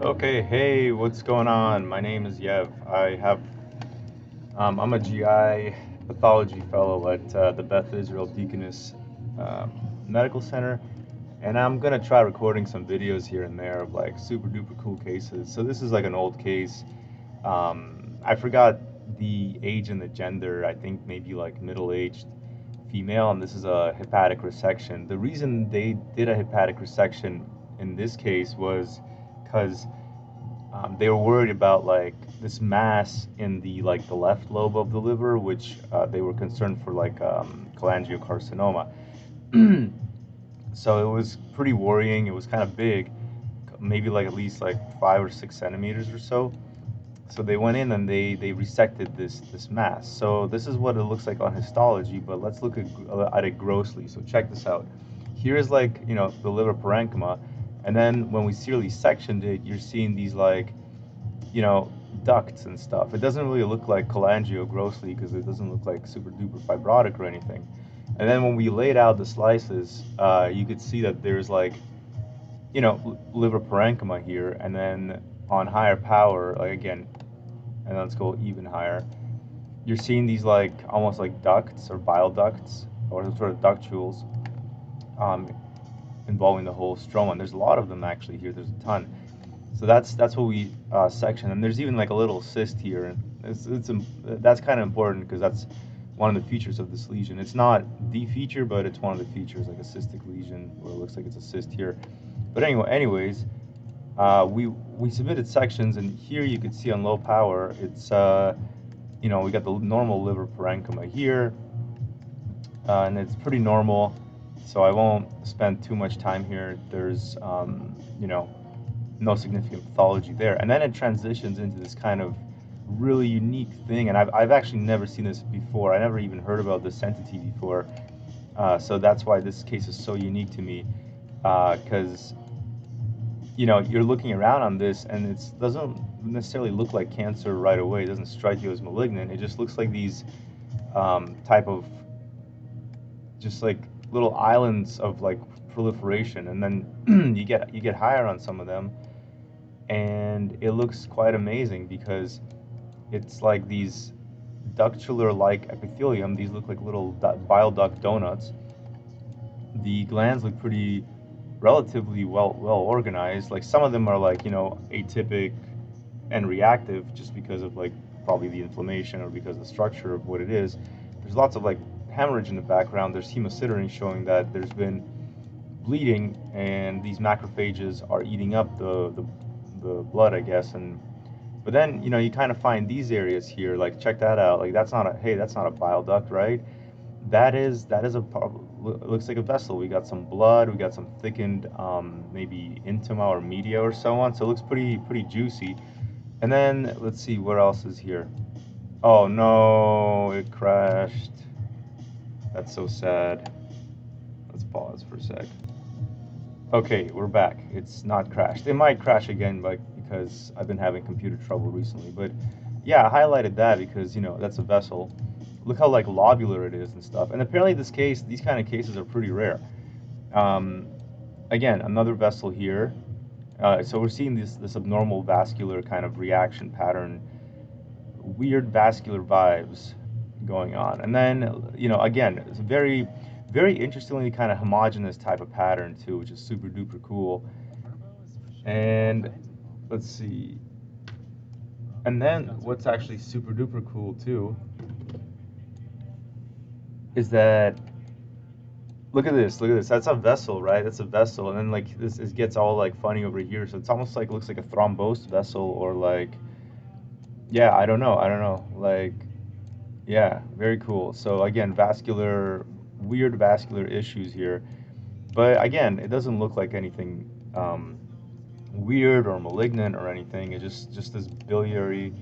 Okay, hey, what's going on? My name is Yev. I'm a GI pathology fellow at the Beth Israel Deaconess Medical Center, and I'm gonna try recording some videos here and there of like super duper cool cases. So this is like an old case. I forgot the age and the gender. I think maybe like middle-aged female, and this is a hepatic resection. The reason they did a hepatic resection in this case was because they were worried about like this mass in the left lobe of the liver, which they were concerned for like cholangiocarcinoma. So it was pretty worrying. It was kind of big, maybe like at least like 5 or 6 centimeters or so. So they went in and they resected this mass. So this is what it looks like on histology, but let's look at it grossly. So check this out. Here's like, the liver parenchyma, and then when we serially sectioned it, you're seeing these like, you know, ducts and stuff. It doesn't really look like cholangio grossly because it doesn't look like super duper fibrotic or anything. And then when we laid out the slices, you could see that there's like, liver parenchyma here, and then on higher power, like again, and let's go even higher, you're seeing these like almost like ducts or bile ducts or some sort of ductules um, involving the whole stroma. And there's a lot of them actually here. There's a ton. So that's what we section, and there's even like a little cyst here, and that's kind of important because that's one of the features of this lesion. It's not the feature, but it's one of the features, like a cystic lesion where it looks like it's a cyst here. But anyways, we submitted sections, and here you could see on low power, it's we got the normal liver parenchyma here, and it's pretty normal. So I won't spend too much time here. There's no significant pathology there. And then it transitions into this kind of really unique thing, and I've actually never seen this before. I never even heard about this entity before. So that's why this case is so unique to me, because you're looking around on this, and it doesn't necessarily look like cancer right away. It doesn't strike you as malignant. It just looks like these type of just like little islands of like proliferation, and then you get higher on some of them, and it looks quite amazing because it's like these ductular-like epithelium. These look like little bile duct donuts. The glands look pretty relatively well organized. Like some of them are like atypic and reactive just because of like probably the inflammation or because of the structure of what it is. There's lots of like hemorrhage in the background. There's hemosiderin showing that there's been bleeding, and these macrophages are eating up the blood, I guess. And but then you kind of find these areas here. Like check that out. Like that's not a bile duct, right? That is it looks like a vessel. We got some blood. We got some thickened maybe intima or media or so on. So it looks pretty juicy. And then let's see what else is here. Oh no, it crashed. That's so sad. Let's pause for a sec. Okay, we're back. It's not crashed. It might crash again, but because I've been having computer trouble recently. But yeah, I highlighted that because that's a vessel. Look how like lobular it is and stuff. And apparently these kind of cases are pretty rare. Um, Again, another vessel here. So we're seeing this abnormal vascular kind of reaction pattern, weird vascular vibes going on. And then, again, it's a very, very interestingly kind of homogeneous type of pattern too, which is super duper cool. And let's see. And then what's actually super duper cool too is that look at this, That's a vessel, right? That's a vessel, and then like this it gets all like funny over here. So it's almost like looks like a thrombosed vessel, or like yeah, I don't know, like yeah, very cool. So again, weird vascular issues here, but again, it doesn't look like anything weird or malignant or anything. It's just this biliary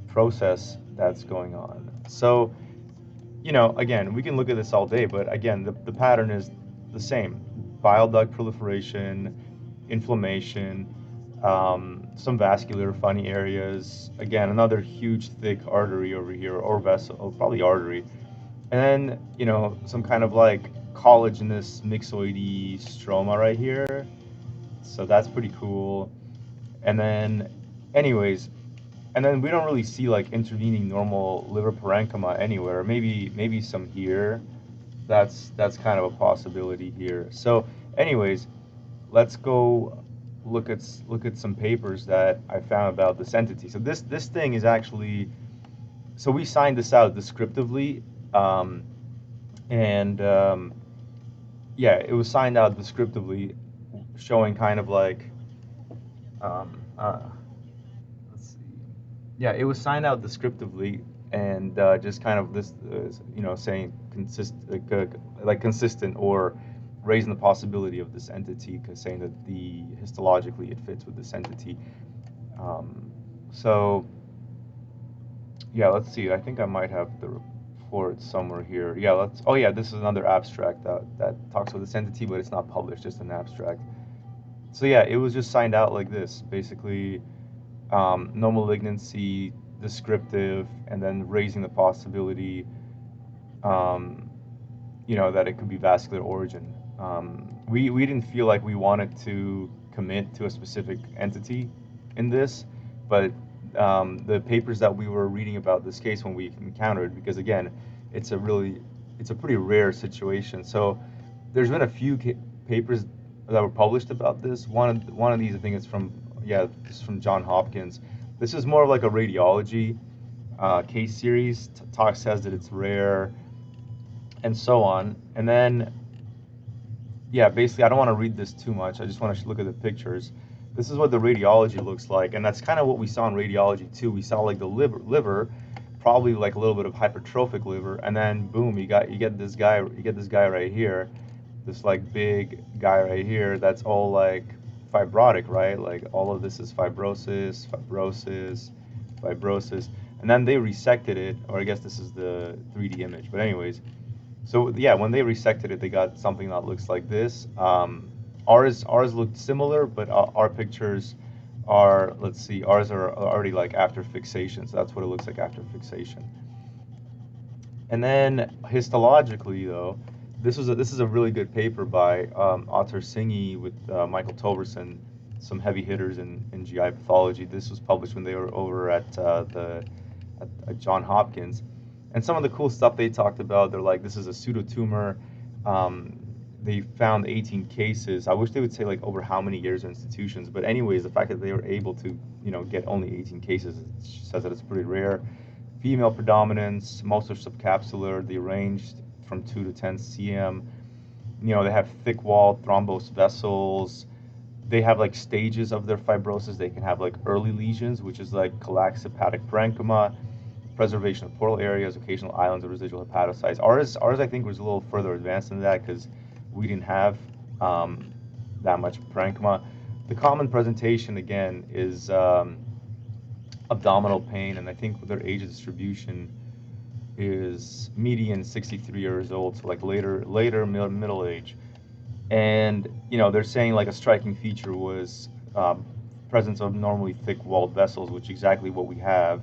process that's going on. So again, we can look at this all day, but again, the pattern is the same. Bile duct proliferation, inflammation, some vascular funny areas. Again, another huge thick artery over here, or vessel, probably artery. And then, some kind of like collagenous myxoidy stroma right here. So that's pretty cool. And then, anyways, and then we don't really see like intervening normal liver parenchyma anywhere. Maybe some here. That's kind of a possibility here. So, anyways, let's go look at some papers that I found about this entity. So this thing is actually, so we signed this out descriptively, um, and yeah, it was signed out descriptively, showing kind of like, um, uh, let's see, yeah, it was signed out descriptively, and just kind of this, saying like consistent, or raising the possibility of this entity, because saying that the histologically it fits with this entity. Um, so yeah, let's see. I think I might have the report somewhere here. Yeah, let's. Oh yeah, this is another abstract that talks about this entity, but it's not published, just an abstract. So yeah, it was just signed out like this, basically, no malignancy, descriptive, and then raising the possibility, um, that it could be vascular origin. We didn't feel like we wanted to commit to a specific entity in this, but the papers that we were reading about this case when we encountered, because again, it's a pretty rare situation. So there's been a few papers that were published about this. One of these, I think it's from, yeah, this is from John Hopkins. This is more of like a radiology case series. Talk says that it's rare, and so on. And then, yeah, basically, I don't want to read this too much. I just want to look at the pictures. This is what the radiology looks like, and that's kind of what we saw in radiology too. We saw like the liver, probably like a little bit of hypertrophic liver, and then boom, you get this guy right here, this like big guy right here. That's all like fibrotic, right? Like all of this is fibrosis, fibrosis, and then they resected it, or I guess this is the 3D image. But anyways, so yeah, when they resected it, they got something that looks like this. Ours looked similar, but our pictures are, let's see, ours are already like after fixation. So that's what it looks like after fixation. And then histologically, though, this is a really good paper by author Singhi with Michael Torbenson, some heavy hitters in GI pathology. This was published when they were over at John Hopkins. And some of the cool stuff they talked about, they're like, this is a pseudotumor. They found 18 cases. I wish they would say like over how many years or institutions. But anyways, the fact that they were able to, get only 18 cases, it says that it's pretty rare. Female predominance, most are subcapsular. They ranged from 2 to 10 cm. They have thick-walled thrombosed vessels. They have like stages of their fibrosis. They can have like early lesions, which is like collapsed hepatic parenchyma, preservation of portal areas, occasional islands of residual hepatocytes. Ours I think was a little further advanced than that, because we didn't have that much parenchyma. The common presentation again is abdominal pain, and I think their age of distribution is median 63 years old, so like later middle age. And they're saying like a striking feature was presence of normally thick-walled vessels, which is exactly what we have.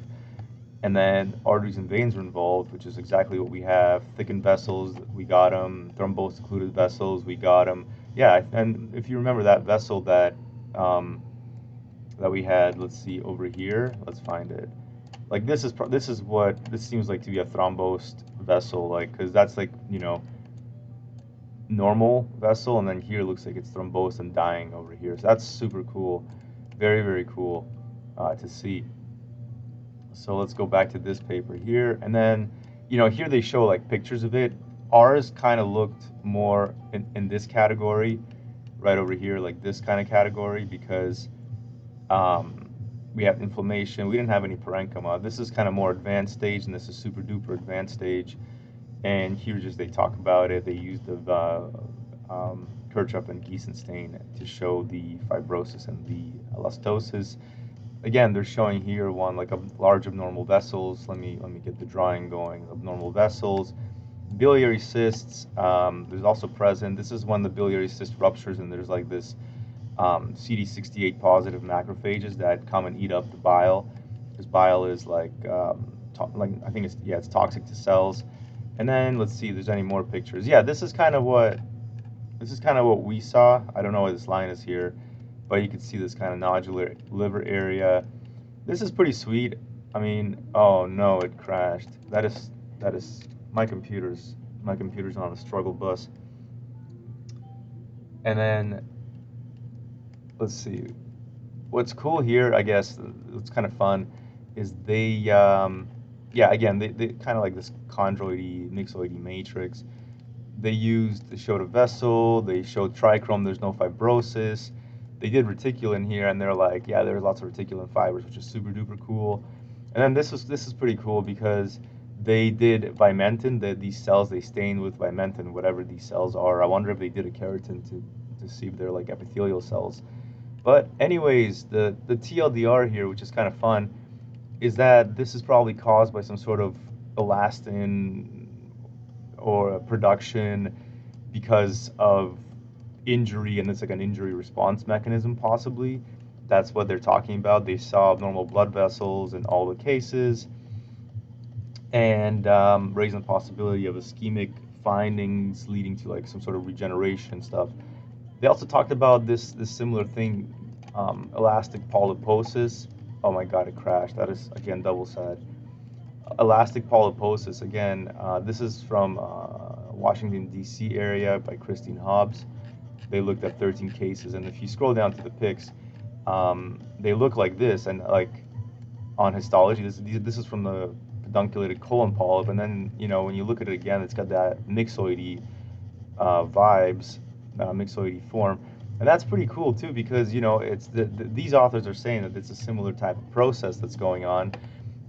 And then arteries and veins are involved, which is exactly what we have. Thickened vessels, we got them. Thrombosed occluded vessels, we got them. Yeah, and if you remember that vessel that that we had, let's see over here. Let's find it. Like this seems like to be a thrombosed vessel, like, because that's like normal vessel, and then here looks like it's thrombosed and dying over here. So that's super cool, very very cool to see. So let's go back to this paper here, and then here they show like pictures of it. Ours kind of looked more in this category, right over here, like this kind of category, because we have inflammation. We didn't have any parenchyma. This is kind of more advanced stage, and this is super duper advanced stage. And here just they talk about it. They use the Kirchhoff and Giessen stain to show the fibrosis and the elastosis. Again, they're showing here one like a large abnormal vessels. Let me get the drawing going. Abnormal vessels, biliary cysts. There's also present. This is when the biliary cyst ruptures, and there's like this CD68 positive macrophages that come and eat up the bile, because bile is like I think it's toxic to cells. And then let's see if there's any more pictures. Yeah, this is kind of what we saw. I don't know why this line is here. but you can see this kind of nodular liver area. This is pretty sweet. I mean, oh no, it crashed. That is my computer's on a struggle bus. And then let's see. What's cool here, I guess, it's kind of fun, is yeah, again, they kind of like this chondroidy, mixoidy matrix. They showed a vessel, they showed trichrome, there's no fibrosis. They did reticulin here, and they're like, yeah, there's lots of reticulin fibers, which is super duper cool. And then this is pretty cool because they did vimentin, these cells, they stained with vimentin, whatever these cells are. I wonder if they did a keratin to see if they're like epithelial cells. But anyways, the TLDR here, which is kind of fun, is that this is probably caused by some sort of elastin or production because of injury, and it's like an injury response mechanism possibly. That's what they're talking about. They saw abnormal blood vessels in all the cases, and raising the possibility of ischemic findings leading to like some sort of regeneration stuff. They also talked about this similar thing, elastic polyposis. Oh my God, it crashed. That is again double sad. Elastic polyposis again. This is from Washington D.C. area by Christine Hobbs. They looked at 13 cases, and if you scroll down to the pics, they look like this, and like on histology, this is from the pedunculated colon polyp, and then when you look at it again, it's got that mixoidy vibes, mixoidy form, and that's pretty cool too because it's these authors are saying that it's a similar type of process that's going on,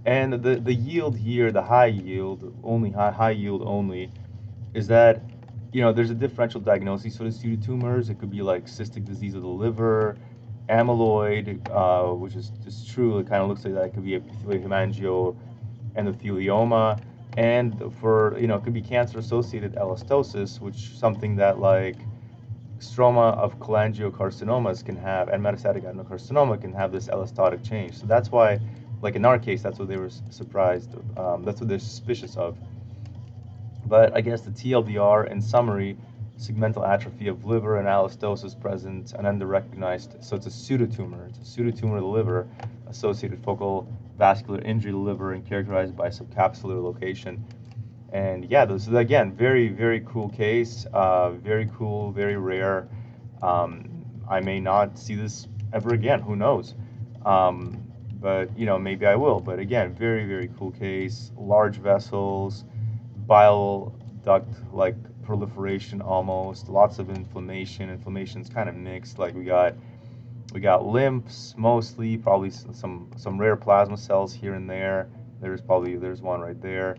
and the yield here, the high yield only, high yield only, is that there's a differential diagnosis for the pseudotumors. It could be like cystic disease of the liver, amyloid, which is just true. It kind of looks like that. It could be epithelial hemangio endothelioma, and for it could be cancer-associated elastosis, which something that like stroma of cholangiocarcinomas can have, and metastatic adenocarcinoma can have this elastotic change. So that's why, like in our case, that's what they were surprised. That's what they're suspicious of. But I guess the TLDR, in summary, segmental atrophy of liver and allostosis present and underrecognized. So it's a pseudotumor. It's a pseudotumor of the liver, associated focal vascular injury of the liver, and characterized by subcapsular location. And yeah, this is again very, very cool case. Very cool, very rare. I may not see this ever again. Who knows? But maybe I will. But again, very, very cool case. Large vessels, bile duct like proliferation almost, lots of inflammation. Inflammation's kind of mixed. Like we got lymphs mostly, probably some rare plasma cells here and there. There's one right there.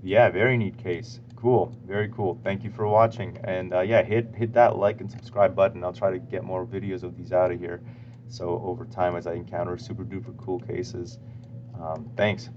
Yeah, very neat case. Cool, very cool. Thank you for watching, and yeah, hit that like and subscribe button. I'll try to get more videos of these out of here. So over time, as I encounter super duper cool cases. Thanks.